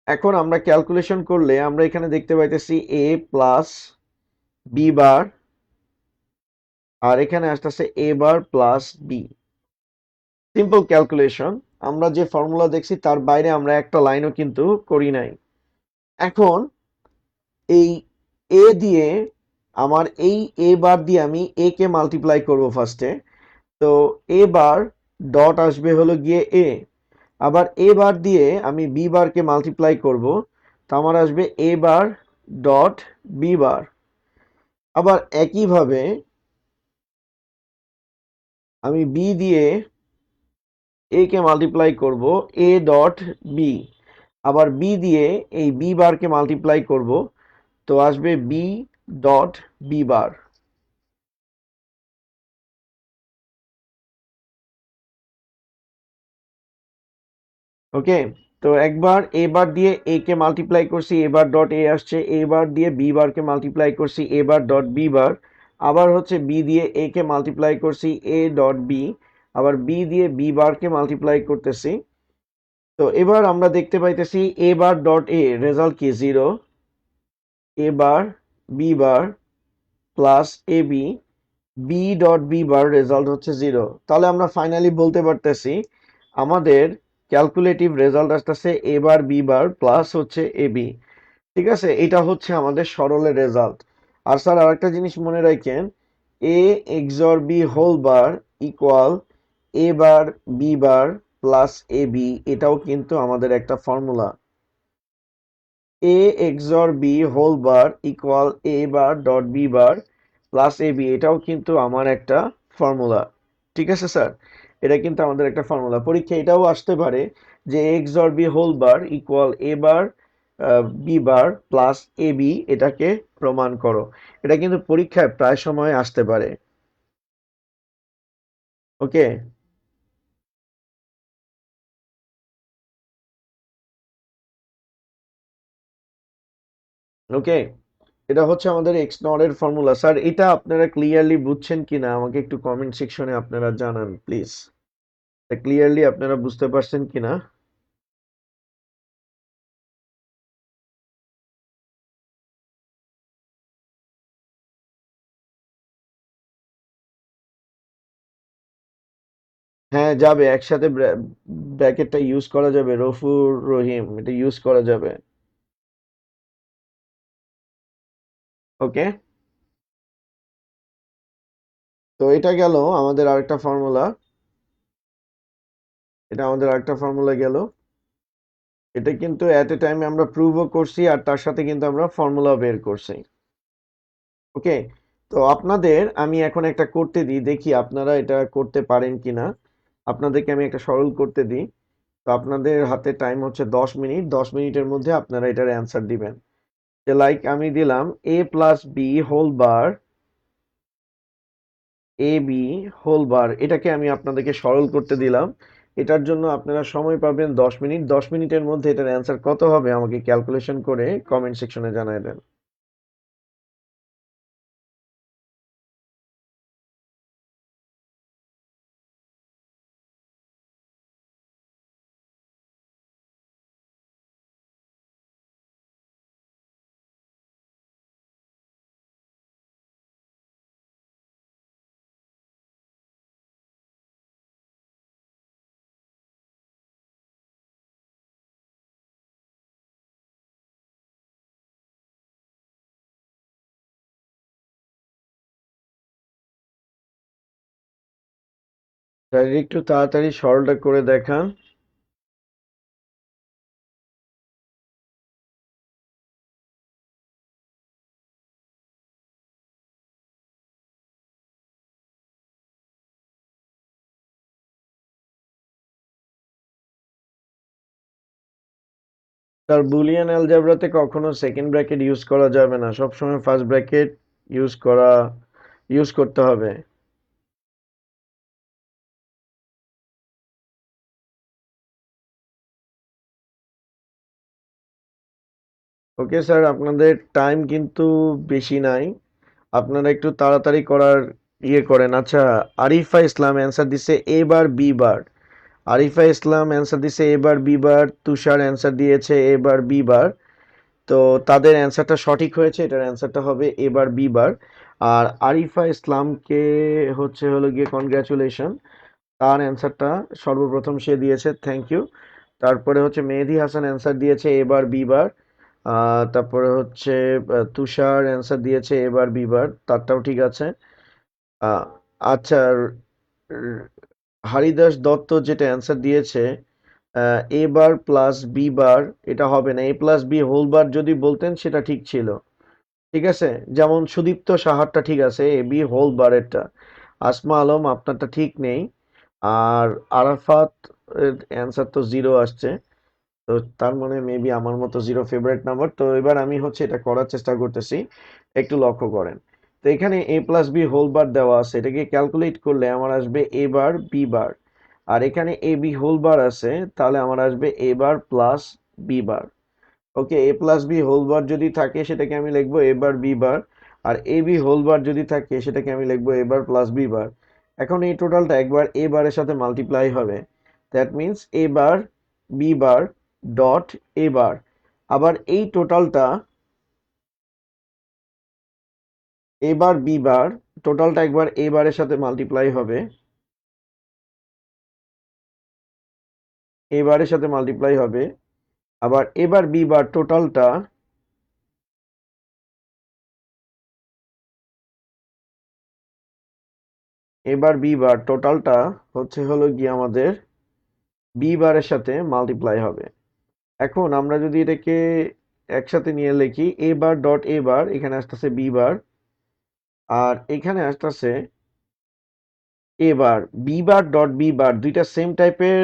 এখন আমরা ক্যালকুলেশন করলে আমরা এখানে দেখতে পাইতেছি এ প্লাস বি বার, আর এখানে আসতেছে এ বার প্লাস বি। সিম্পল ক্যালকুলেশন, আমরা যে ফর্মুলা দেখছি তার বাইরে আমরা একটা লাইনও কিন্তু করি নাই। এখন এই এ দিয়ে আমার এই এ বার দিয়ে আমি এ কে মাল্টিপ্লাই করব ফার্স্টে। তো এ বার ডট আসবে হলো গিয়ে এ, আবার এ বার দিয়ে আমি বি বারকে মাল্টিপ্লাই করব, তো আমার আসবে এ বার ডট বি বার। আবার একইভাবে আমি বি দিয়ে এ কে মাল্টিপ্লাই করব, এ ডট বি। আবার বি দিয়ে এই বি বারকে মাল্টিপ্লাই করব, তো আসবে বি ডট বি বার। ওকে, তো একবার এ বার দিয়ে এ কে মাল্টিপ্লাই করছি, এ বার ডট এ আসছে। এ বার দিয়ে বি বারকে মাল্টিপ্লাই করছি, এ বার ডট বি বার। আবার হচ্ছে বি দিয়ে এ কে মাল্টিপ্লাই করছি, এ ডট বি। আবার বি দিয়ে বি বারকে মাল্টিপ্লাই করতেছি। তো এবার আমরা দেখতে পাইতেছি A bar dot A result কি, zero. A bar B bar plus A B, B dot B bar result হচ্ছে জিরো। তাহলে আমরা ফাইনালি বলতে পারতেছি আমাদের ক্যালকুলেটিভ রেজাল্ট আসতেছে এ বার বি বার প্লাস হচ্ছে এ বি। ঠিক আছে, এটা হচ্ছে আমাদের সরলের রেজাল্ট। আর স্যার আরেকটা জিনিস মনে রাখেন, A XOR B whole bar equal A bar B bar plus A B, এটাও কিন্তু আমাদের একটা formula. A XOR B whole bar equal A bar dot B bar plus A B, এটাও কিন্তু আমার একটা ফর্মুলা। ঠিক আছে স্যার, এটা কিন্তু আমাদের একটা ফর্মুলা। পরীক্ষা এটাও আসতে পারে যে xor B whole bar equal A bar B bar plus A B, এটাকে প্রমাণ করো। এটা কিন্তু পরীক্ষায় প্রায় সময় আসতে পারে। ওকে, ওকে, এটা হচ্ছে আমাদের এক্স নট এর ফর্মুলা। স্যার এটা আপনারা ক্লিয়ারলি বুঝছেন কিনা আমাকে একটু কমেন্ট সেকশনে আপনারা জানান প্লিজ। ক্লিয়ারলি আপনারা বুঝতে পারছেন কিনা? হ্যাঁ যাবে, একসাথে ব্র্যাকেটটা ইউজ করা যাবে, রফুর রহিম এটা ইউজ করা যাবে। ওকে, তো এটা গেল আমাদের আরেকটা ফর্মুলা। এটা আমাদের আরেকটা ফর্মুলা গেল। এটা কিন্তু এট এ টাইমে আমরা প্রুভও করছি আর তার সাথে কিন্তু আমরা ফর্মুলা বের করছি। ওকে, তো আপনাদের আমি এখন একটা করতে দিই, দেখি আপনারা এটা করতে পারেন কিনা। আপনাদেরকে আমি একটা সরল করতে দিই। তো আপনাদের হাতে টাইম হচ্ছে 10 মিনিট, 10 মিনিটের মধ্যে আপনারা এটার অ্যান্সার দিবেন। যে লাইক আমি দিলাম এ plus B whole bar, A B whole বার, এটাকে আমি আপনাদেরকে সরল করতে দিলাম। এটার জন্য আপনারা সময় পাবেন 10 মিনিট। 10 মিনিটের মধ্যে এটার অ্যান্সার কত হবে আমাকে ক্যালকুলেশন করে কমেন্ট সেকশনে জানায় দেন। তাহলে একটু তাড়াতাড়ি সরলটা করে দেখান। তার বুলিয়ান অ্যালজেব্রাতে কখনো সেকেন্ড ব্র্যাকেট ইউজ করা যাবে না, সবসময় ফার্স্ট ব্র্যাকেট ইউজ করা ইউজ করতে হবে। ওকে স্যার, আপনাদের টাইম কিন্তু বেশি নাই, আপনারা একটু তাড়াতাড়ি করার ইয়ে করেন। আচ্ছা, আরিফা ইসলাম অ্যান্সার দিছে এ বার বি বার। আরিফা ইসলাম অ্যান্সার দিছে এ বার বি বার, তুষার অ্যান্সার দিয়েছে এ বার বি বার। তো তাদের অ্যান্সারটা সঠিক হয়েছে, এটার অ্যান্সারটা হবে এ বার বি বার। আর আরিফা ইসলামকে হলো গিয়ে কনগ্রাচুলেশন, তার অ্যান্সারটা সর্বপ্রথম সে দিয়েছে, থ্যাংক ইউ। তারপরে হচ্ছে মেহেদি হাসান অ্যান্সার দিয়েছে এবার বিবার। তারপরে হচ্ছে তুষার অ্যান্সার দিয়েছে এবার বিবার, তারটাও ঠিক আছে। আহ, আচ্ছা, হারিদাস দত্ত যেটা অ্যান্সার দিয়েছে এ বার প্লাস বি বার, এটা হবে না। এ প্লাস বি হোল বার যদি বলতেন সেটা ঠিক ছিল। ঠিক আছে, যেমন সুদীপ্ত সাহারটা ঠিক আছে, A B whole বারেরটা। Asma Alam আপনারটা ঠিক নেই। আর আরাফাত অ্যান্সার তো জিরো আসছে। তো তার মানে মেবি আমার মতো জিরো ফেভারিট নাম্বার। তো এবার আমি হচ্ছে এটা করার চেষ্টা করতেছি, একটু লক্ষ্য করেন। তো এখানে এ প্লাস বি হোল বার দেওয়া আছে, এটাকে ক্যালকুলেট করলে আমার আসবে এ বার বি বার। আর এখানে এ বি হোল বার আছে, তাহলে আমার আসবে এ বার প্লাস বি বার। ওকে, এ প্লাস বি হোল বার যদি থাকে সেটাকে আমি লিখবো এ bar B bar. R A B whole বার যদি থাকে সেটাকে আমি লিখবো এ বার প্লাস বি বার। এখন এই টোটালটা একবার এ বারের সাথে মাল্টিপ্লাই হবে, that means A bar B bar dot A bar. আবার এই টোটালটা এ বার বি বার, টোটালটা একবার এ বারের সাথে মাল্টিপ্লাই হবে, এ বারের সাথে মাল্টিপ্লাই হবে। আবার এবার বি বার টোটালটা এবার বি বার টোটালটা হচ্ছে হলো গিয়ে আমাদের বি বারের সাথে মাল্টিপ্লাই হবে। এখন আমরা যদি এটাকে একসাথে নিয়ে লিখি এ বার ডট এ বার, এখানে আসতেছে বি বার, আর এখানে আসতেছে এবার B bar dot B bar, দুইটা সেম টাইপের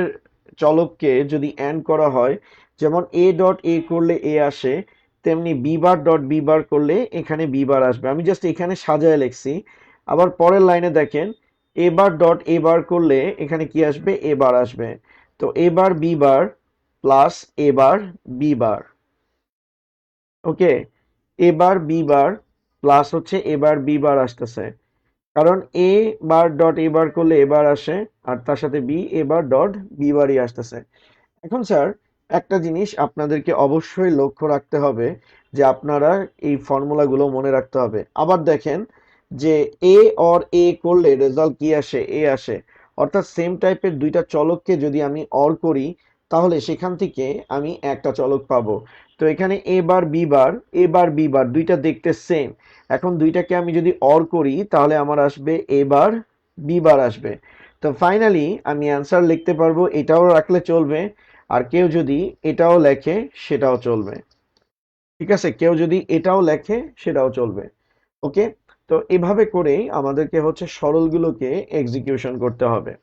চলককে যদি অ্যান্ড করা হয়, যেমন এ ডট এ করলে এ আসে, তেমনি B bar dot B bar করলে এখানে বি বার আসবে। আমি জাস্ট এখানে সাজায় লিখছি। আবার পরের লাইনে দেখেন এ বার ডট এ বার করলে এখানে কি আসবে, এ বার আসবে। তো এ bar B bar plus A bar B বার। ওকে, এবার বি বার প্লাস হচ্ছে এবার বি বার আসতেছে, কারণ এ বার ডট এ বার করলে এবার আসে, আর তার সাথে বি এবার ডট বি বারই আসতেছে। এখন স্যার একটা জিনিস আপনাদেরকে অবশ্যই লক্ষ্য রাখতে হবে, যে আপনারা এই ফর্মুলাগুলো মনে রাখতে হবে। আবার দেখেন যে এ অর এ করলে রেজাল্ট কি আসে, এ আসে। অর্থাৎ সেম টাইপের দুইটা চলককে যদি আমি অর করি, তাহলে সেখান থেকে আমি একটা চলক পাবো। তো এখানে A bar B bar, A bar B bar দুইটা দেখতে সেম। এখন দুইটাকে আমি যদি অর করি তাহলে আমার আসবে এ বার বি বার আসবে। তো ফাইনালি আমি অ্যান্সার লিখতে পারবো, এটাও রাখলে চলবে, আর কেউ যদি এটাও লেখে সেটাও চলবে। ঠিক আছে, কেউ যদি এটাও লেখে সেটাও চলবে। ওকে, তো এভাবে করেই আমাদেরকে হচ্ছে সরলগুলোকে এক্সিকিউশন করতে হবে।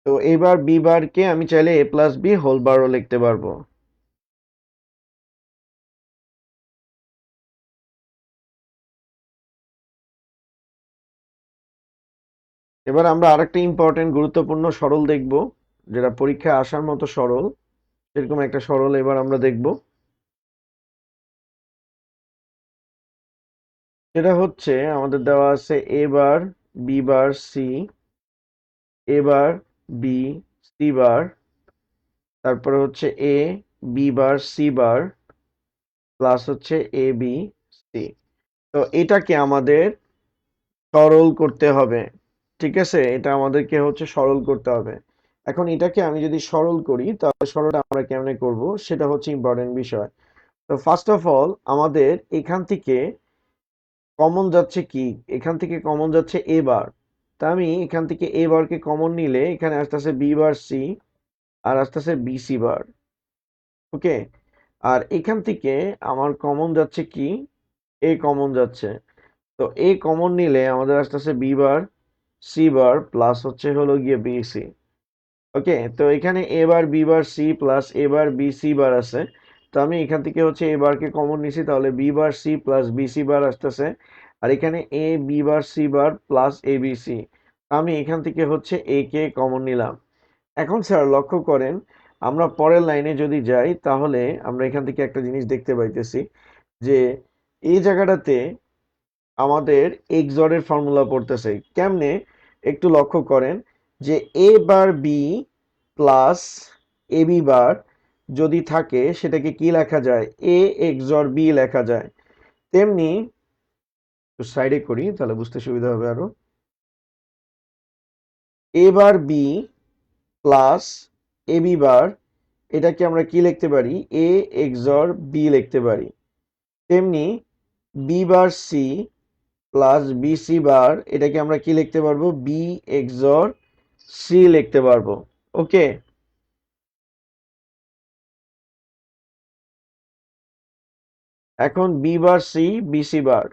তো এবার বি বারকে আমি চাইলে এ প্লাস বি হোল বারও লিখতে পারবো। এবার আমরা আরেকটা ইম্পর্টেন্ট গুরুত্বপূর্ণ সরল দেখব, যেটা পরীক্ষায় আসার মতো সরল, এরকম একটা সরল এবার আমরা দেখব। সেটা হচ্ছে আমাদের দেওয়া আছে A bar B bar C, A bar B C bar, তারপরে হচ্ছে A B bar C bar plus হচ্ছে এ বি সি। তো এটাকে আমাদের সরল করতে হবে। ঠিক আছে, এটা আমাদেরকে হচ্ছে সরল করতে হবে। এখন এটাকে আমি যদি সরল করি তাহলে সরলটা আমরা কেমনে করব সেটা হচ্ছে ইম্পর্টেন্ট বিষয়। তো ফার্স্ট অফ অল আমাদের এখান থেকে কমন যাচ্ছে কি, এখান থেকে কমন যাচ্ছে এ বার। তা আমি এখান থেকে এ বারকে কমন নিলে এখানে আসতেছে বি বার সি, আর আসতেছে বি সি বার। ওকে, আর এখান থেকে আমার কমন যাচ্ছে কি, এ কমন যাচ্ছে। তো এ কমন নিলে আমাদের আসতেছে B bar C bar plus হচ্ছে হলো গিয়ে বি সি। ওকে, তো এখানে A bar B bar C plus A bar B C bar আছে। তো আমি এখান থেকে হচ্ছে এ বারকে কমন নিছি, তাহলে B bar C plus B C bar আসতেছে। আর এখানে A B bar C bar plus A B C, আমি এখান থেকে হচ্ছে এ কে কমন নিলাম। এখন স্যার লক্ষ্য করেন, আমরা পরের লাইনে যদি যাই তাহলে আমরা এখান থেকে একটা জিনিস দেখতে পাইতেছি, যে এই জায়গাটাতে আমাদের এক্সর এর ফর্মুলা পড়তেছে কেমনে, একটু লক্ষ্য করেন, যে এ bar B plus A B বার যদি থাকে সেটাকে কি লেখা যায়, এ এক্সর বি লেখা যায়। তেমনি একটু সাইডে করি তাহলে বুঝতে সুবিধা হবে আরো। এ bar B plus A B বার, এটাকে আমরা কি লিখতে পারি, এ এক্সর বি লিখতে পারি। তেমনি B bar C plus B C bar, এটাকে আমরা কি লিখতে পারবো, বি এক্সর সি লিখতে পারবো। ওকে, এখন B bar C B C bar,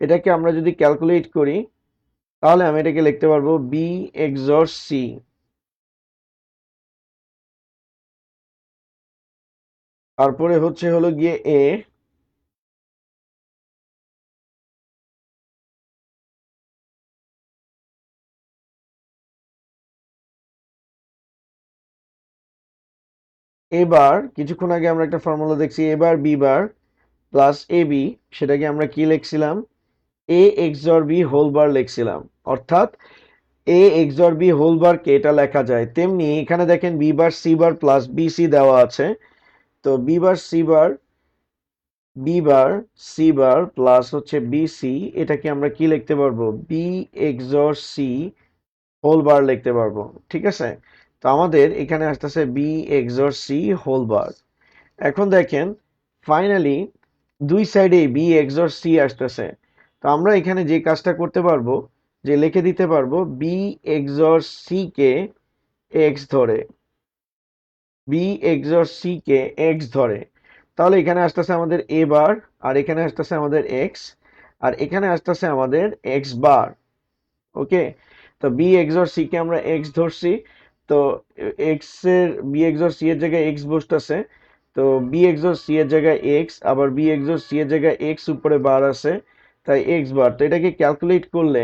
এটাকে আমরা যদি ক্যালকুলেট করি তাহলে আমি এটাকে লিখতে পারবো বি এক্সর সি। তারপরে হচ্ছে হলো গিয়ে এ, এবার কিছুক্ষণ আগে আমরা একটা ফর্মুলা দেখছি এবার B bar plus A B, সেটাকে আমরা কি লিখছিলাম, A XOR B whole bar লিখছিলাম। অর্থাৎ এ এক্সর বি হোল বারকে এটা লেখা যায়। তেমনি এখানে দেখেন B bar C bar plus B C দেওয়া আছে। তো B bar C bar, B bar C bar plus হচ্ছে বি সি, এটাকে আমরা কি লিখতে পারবো, B XOR C whole bar লিখতে পারবো। ঠিক আছে, তো আমাদের এখানে আসতেছে B XOR C whole bar. এখন দেখেন ফাইনালি দুই সাইডে বি এক্সর সি আসতেছে। তো আমরা এখানে যে কাজটা করতে পারবো, যে লিখে দিতে পারবো B XOR C K x ধরে, B XOR C K x ধরে। তাহলে এখানে আসতেছে আমাদের এ বার, আর এখানে আসতেছে আমাদের এক্স, আর এখানে আসতেছে আমাদের এক্স বার। ওকে, তো বি এক্সর সি কে আমরা এক্স ধরছি। তো এক্স এর বি এক্সর সি এর জায়গায় এক্স বসতেছে। তো বি এক্সর সি এর জায়গায় এক্স, আবার বি এক্সর সি এর জায়গায় এক্স উপরে বার আছে, তাই এক্স বার। তো এটাকে ক্যালকুলেট করলে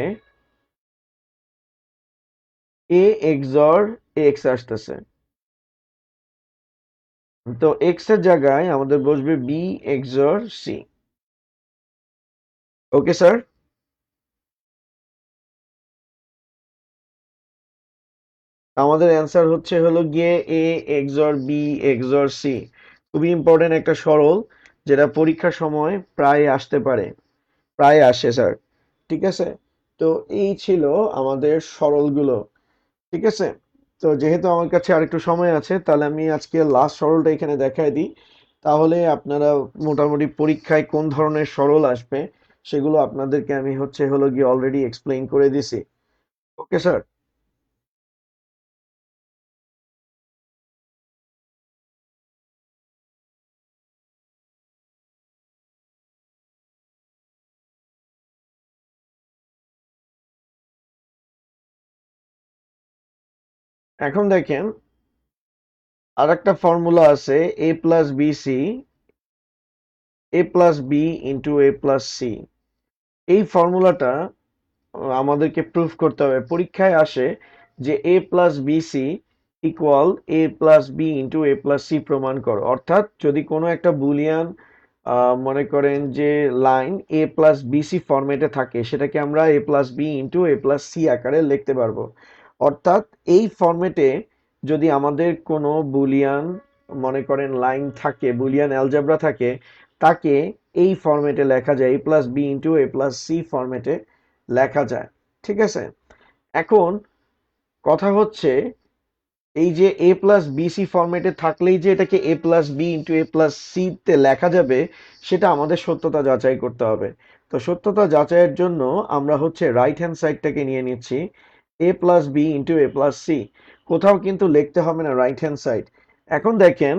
এ এক্সর এক্স আসতেছে। তো এক্স এর জায়গায় আমাদের বসবে B XOR C. Okay sir, আমাদের অ্যান্সার হলো গিয়ে A XOR B XOR C. খুবই ইম্পর্টেন্ট একটা সরল, যেটা পরীক্ষার সময় প্রায় আসতে পারে, প্রায় আসে স্যার। ঠিক আছে, তো এই ছিল আমাদের সরলগুলো। ঠিক আছে, তো যেহেতু আমার কাছে আরেকটু সময় আছে, তাহলে আমি আজকে লাস্ট সরলটা এখানে দেখাই দিই। তাহলে আপনারা মোটামুটি পরীক্ষায় কোন ধরনের সরল আসবে সেগুলো আপনাদেরকে আমি হলো গিয়ে অলরেডি এক্সপ্লেইন করে দিছি। ওকে স্যার, এখন দেখেন আর একটা ফর্মুলা আছে, এ plus B C, A plus B into A plus C. এই ফর্মুলাটা আমাদেরকে প্রুফ করতে হবে। পরীক্ষায় আসে যে এ plus B C equal A plus B into A plus C প্রমাণ করো। অর্থাৎ যদি কোনো একটা বুলিয়ান মনে করেন যে লাইন এ প্লাস বিসি ফরম্যাটে থাকে, সেটাকে আমরা A plus B into A plus C আকারে লিখতে পারবো। অর্থাৎ এই ফরম্যাটে যদি আমাদের কোনো বুলিয়ান মনে করেন লাইন থাকে, বুলিয়ান অ্যালজেব্রা থাকে, তাকে এই ফরম্যাটে লেখা যায়, এ plus B into A plus C ফরম্যাটে লেখা যায়। ঠিক আছে, এখন কথা হচ্ছে এই যে এ প্লাস বিসি ফরম্যাটে থাকলেই যে এটাকে এ plus B into A plus C তে লেখা যাবে, সেটা আমাদের সত্যতা যাচাই করতে হবে। তো সত্যতা যাচাইয়ের জন্য আমরা রাইট হ্যান্ড সাইডটাকে নিয়ে নিচ্ছি, এ plus B into A plus C. কোথাও কিন্তু লিখতে হবে না রাইট হ্যান্ড সাইড। এখন দেখেন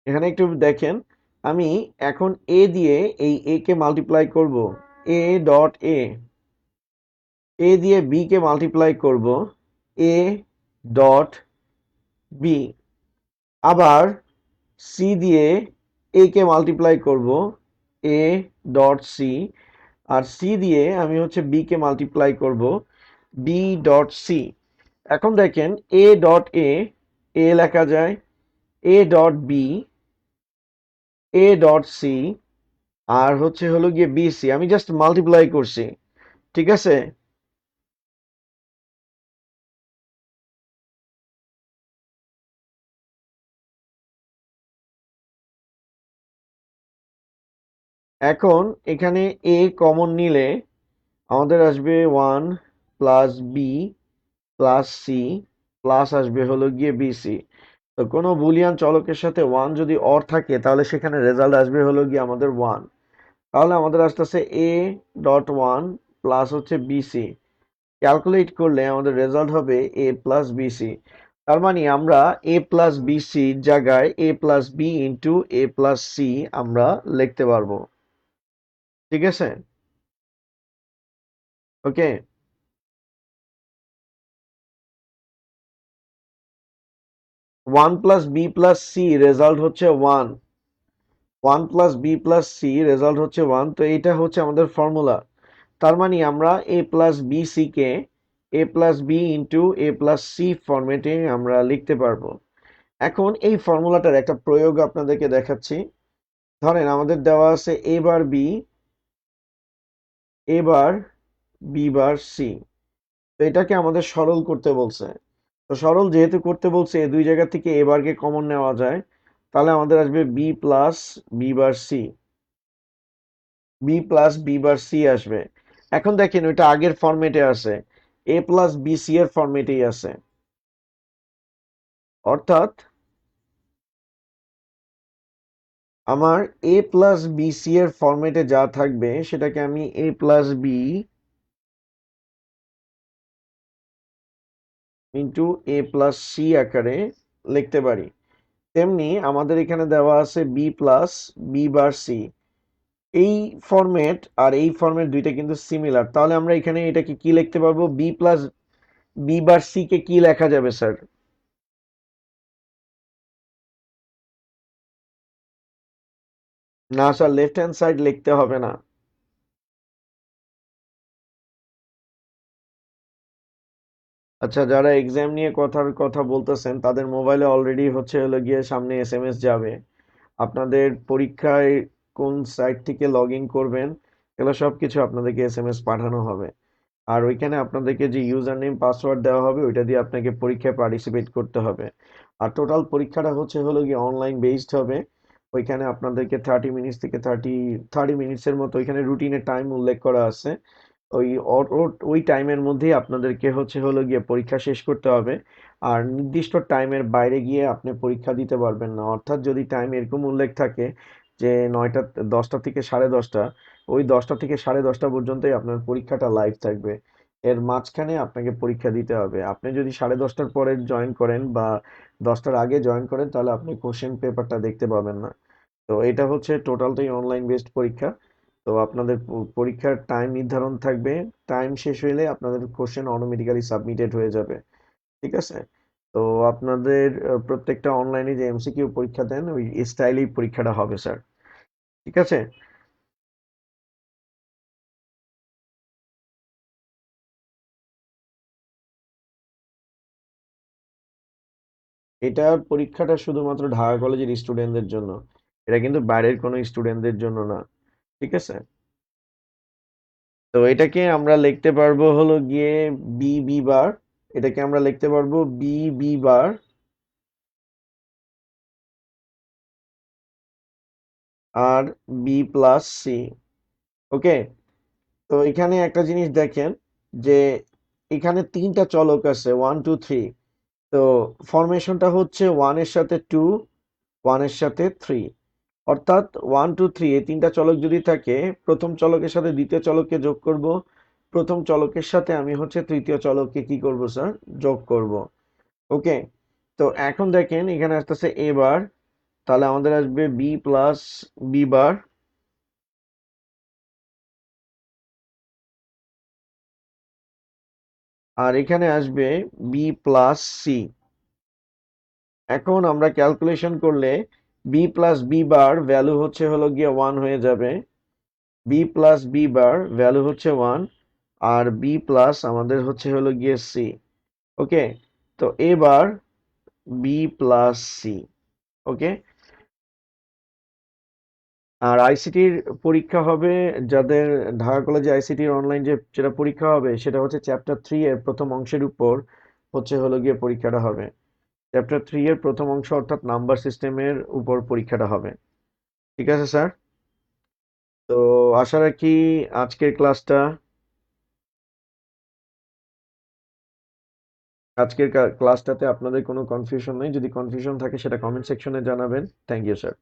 এখানে একটু দেখেন, আমি এখন এ দিয়ে এই এ কে মাল্টিপ্লাই করব, এ ডট এ, এ দিয়ে বি কে মাল্টিপ্লাই করব, এ ডট বি। আবার সি দিয়ে এ কে মাল্টিপ্লাই করব, এ ডট সি। আর সি দিয়ে আমি বি কে মাল্টিপ্লাই করব, বি ডট সি। এখন দেখেন এ ডট এ, এ লেখা যায়, A dot B, A dot C, আর হলো গিয়ে বি সি। আমি জাস্ট মাল্টিপ্লাই করছি। ঠিক আছে, এখন এখানে এ কমন নিলে আমাদের আসবে one plus B plus C plus আসবে হলো গিয়ে বিসি। তো কোনো বুলিয়ান চলকের সাথে ওয়ান যদি অর থাকে, তাহলে সেখানে রেজাল্ট আসবে হলো গিয়ে আমাদের ওয়ান। তাহলে আমাদের আসতেছে A dot one plus BC. Calculate করলে আমাদের রেজাল্ট হবে এ প্লাস বিসি। তার মানে আমরা এ প্লাস বিসি জায়গায় A plus B into A plus C আমরা লিখতে পারবো। ঠিক আছে, okay. One plus B plus C result হচ্ছে one, one plus B plus C result হচ্ছে ওয়ান। তো এইটা আমাদের ফর্মুলা। তার মানে আমরা এ প্লাস বি সি কে A plus B into A plus C ফরম্যাটে আমরা লিখতে পারবো। এখন এই ফর্মুলাটার একটা প্রয়োগ আপনাদেরকে দেখাচ্ছি। ধরেন আমাদের দেওয়া আছে A bar B, A bar B bar C. তো এটাকে আমাদের সরল করতে বলছে। তো সরল যেহেতু করতে বলছে দুই জায়গা থেকে এ বারকে কমন নেওয়া যায়, তাহলে আমাদের আসবে B plus B bar C, B plus B bar C আসবে। এখন দেখেন ওইটা আগের ফরম্যাটে আছে, এ প্লাস বি সি এর ফরম্যাটেই আছে, অর্থাৎ আমার এ প্লাস বি সি এর ফরম্যাটে যা থাকবে সেটাকে আমি A plus B into A plus C আকারে লিখতে পারি। তেমনি আমাদের এখানে দেওয়া আছে B plus B bar C, এই ফরম্যাট আর এই ফরম্যাট দুইটা কিন্তু সিমিলার, তাহলে আমরা এখানে এটাকে কি লিখতে পারবো, B plus B bar C কে কি লেখা যাবে স্যার? না স্যার, লেফট হ্যান্ড সাইড লিখতে হবে না। আচ্ছা, যারা এক্সাম নিয়ে কথা বলতেছেন তাদের মোবাইলে অলরেডি হচ্ছে হলো গিয়ে সামনে এসএমএস যাবে, আপনাদের পরীক্ষায় কোন সাইট থেকে লগ ইন করবেন এগুলো সব কিছু আপনাদেরকে এসএমএস পাঠানো হবে। আর ওইখানে আপনাদেরকে যে ইউজার নেম পাসওয়ার্ড দেওয়া হবে ওইটা দিয়ে আপনাকে পরীক্ষায় পার্টিসিপেট করতে হবে। আর টোটাল পরীক্ষাটা হচ্ছে হলো গিয়ে অনলাইন বেসড হবে। ওইখানে আপনাদেরকে 30 মিনিটস থেকে থার্টি মিনিটসের মতো ওইখানে রুটিনের টাইম উল্লেখ করা আছে। ওই ওই টাইমের মধ্যেই আপনাদেরকে হচ্ছে হলো গিয়ে পরীক্ষা শেষ করতে হবে। আর নির্দিষ্ট টাইমের বাইরে গিয়ে আপনি পরীক্ষা দিতে পারবেন না, অর্থাৎ যদি টাইম এরকম উল্লেখ থাকে যে 9টা 10টা থেকে 10:30, ওই 10টা থেকে 10:30 পর্যন্তই আপনার পরীক্ষাটা লাইভ থাকবে। এর মাঝখানে আপনাকে পরীক্ষা দিতে হবে। আপনি যদি 10:30টার পরে জয়েন করেন বা 10টার আগে জয়েন করেন তাহলে আপনি কোশ্চেন পেপারটা দেখতে পাবেন না। তো এটা হচ্ছে টোটালটাই অনলাইন বেসড পরীক্ষা। তো আপনাদের পরীক্ষার টাইম নির্ধারণ থাকবে, টাইম শেষ হইলে আপনাদের কোশ্চেন অটোমেটিক্যালি সাবমিটেড হয়ে যাবে। ঠিক আছে? তো আপনাদের প্রত্যেকটা অনলাইনে যে এমসিকিউ পরীক্ষা দেন ওই স্টাইলেই পরীক্ষাটা হবে স্যার। ঠিক আছে? এটা পরীক্ষাটা শুধুমাত্র ঢাকা কলেজের স্টুডেন্টদের জন্য, এটা কিন্তু বাইরের কোনো স্টুডেন্টদের জন্য না। ঠিক আছে? তো এটাকে আমরা লিখতে পারবো হলো গিয়ে বি বি বার, এটাকে আমরা লিখতে পারবো বি বি বার আর বি প্লাস সি। ওকে, তো এখানে একটা জিনিস দেখেন যে এখানে তিনটা চলক আছে, 1 2 3। তো ফরমেশনটা হচ্ছে ওয়ানের সাথে টু, ওয়ানের সাথে থ্রি, অর্থাৎ 1 2 3 এই তিনটা চলক যদি থাকে, প্রথম চলকের সাথে দ্বিতীয় চলককে যোগ করব, প্রথম চলকের সাথে আমি হচ্ছে তৃতীয় চলককে কি করব স্যার, যোগ করব। ওকে, তো এখন দেখেন এখানে আসতেছে এ বার, তাহলে আমাদের আসবে বি প্লাস বি বার, আর এখানে আসবে বি প্লাস সি। এখন আমরা ক্যালকুলেশন করলে B plus B bar value হচ্ছে হলো গিয়ে 1 হয়ে যাবে, B plus B bar value হচ্ছে 1, আর বি প্লাস আমাদের হচ্ছে হলো গিয়ে সি। ওকে, তো এবার বি প্লাস সি। ওকে, আর আইসিটির পরীক্ষা হবে যাদের, ঢাকা কলেজে আইসিটির অনলাইন যেটা পরীক্ষা হবে সেটা হচ্ছে চ্যাপ্টার 3 এর প্রথম অংশের উপর হচ্ছে হলো গিয়ে পরীক্ষাটা হবে। চ্যাপ্টার 3 এর প্রথম অংশ অর্থাৎ নাম্বার সিস্টেমের উপর পরীক্ষাটা হবে। ঠিক আছে স্যার? তো আশা রাখি আজকের ক্লাসটাতে আপনাদের কোনো কনফিউশন নেই। যদি কনফিউশন থাকে সেটা কমেন্ট সেকশনে জানাবেন। Thank you sir.